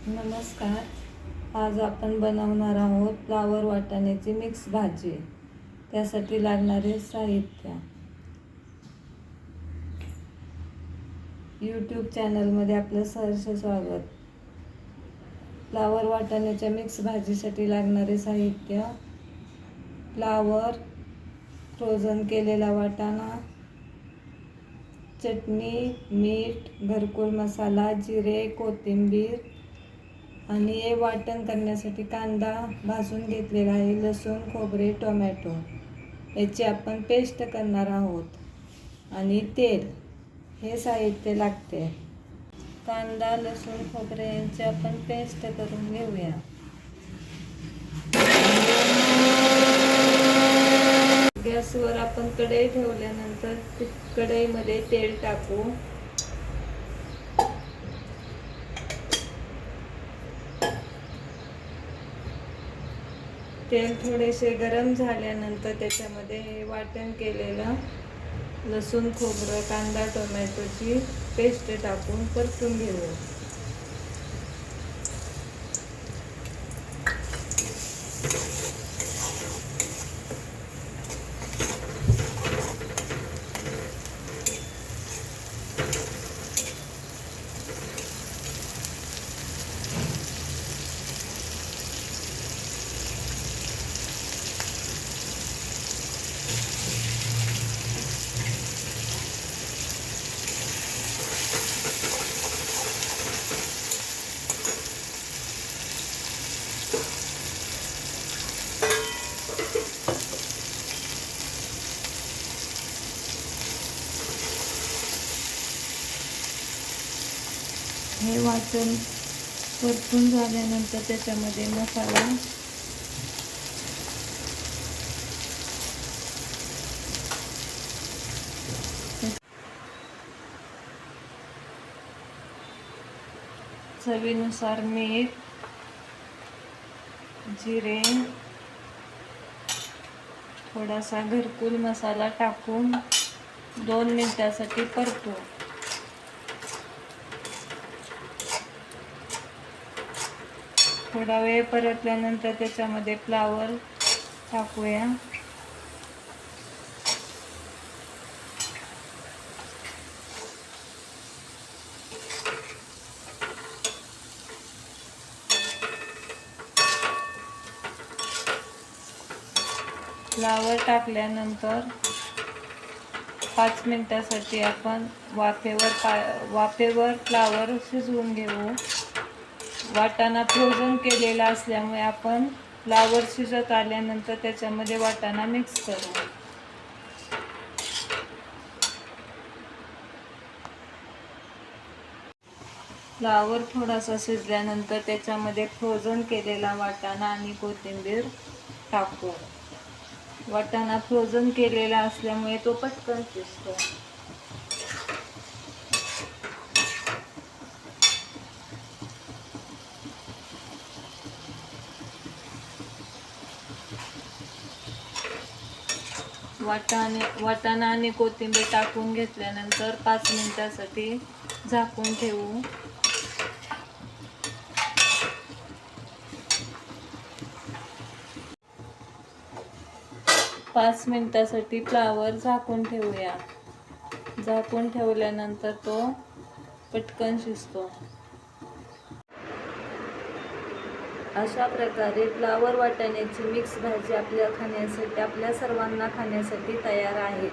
नमस्कार. आज आपण बनवणार आहोत फ्लावर वाटाण्याची मिक्स भाजी. त्यासाठी लागणारे साहित्य. यूट्यूब चॅनलमध्ये आपलं सहर्ष स्वागत. फ्लावर वाटाण्याच्या मिक्स भाजीसाठी लागणारे साहित्य: फ्लावर, फ्रोझन केलेला वाटाणा, चटणी, मीठ, घरकुल मसाला, जिरे, कोथिंबीर आणि हे वाटण करण्यासाठी कांदा भाजून घेतलेला आहे, लसूण, खोबरे, टोमॅटो याची आपण पेस्ट करणार आहोत आणि तेल हे साहित्य लागते. कांदा, लसूण, खोबरे यांची आपण पेस्ट करून घेऊया. गॅसवर आपण कढई ठेवल्यानंतर कढईमध्ये तेल टाकू. तेल थोडेसे गरम झाल्यानंतर त्याच्यामध्ये वाटण केलेलं लसूण, खोबरं, कांदा, टोमॅटोची पेस्ट टाकून परतून घेऊ. हे वाटण परतून झाल्यानंतर त्याच्यामध्ये मसाला, चवीनुसार मीठ, जिरे, थोडासा घरकुल मसाला टाकून 2 मिनिटांसाठी परतू. थोडा वेळ परतल्यानंतर त्याच्यामध्ये फ्लावर टाकूया. फ्लावर टाकल्यानंतर 5 मिनिटांसाठी आपण वाफेवर फ्लावर शिजवून घेऊ. वाटाणा फ्रोझन केलेला असल्यामुळे आपण फ्लावर शिजत आल्यानंतर त्याच्यामध्ये वाटाणा मिक्स करू. फ्लावर थोडासा शिजल्यानंतर त्याच्यामध्ये फ्रोझन केलेला वाटाणा आणि कोथिंबीर टाकू. वाटाणा फ्रोझन केलेला असल्यामुळे तो पटकन शिजतो. वाटाणा आणि कोथिंबीर टाकून घेतल्यानंतर 5 मिनिटांसाठी झाकून ठेवू. पाच मिनिटांसाठी फ्लावर झाकून ठेवूया. झाकून ठेवल्यानंतर तो पटकन शिजतो. अशा प्रकारे फ्लावर वाटाण्याची मिक्स भाजी आपल्या सर्वांना खाण्यासाठी तयार आहे.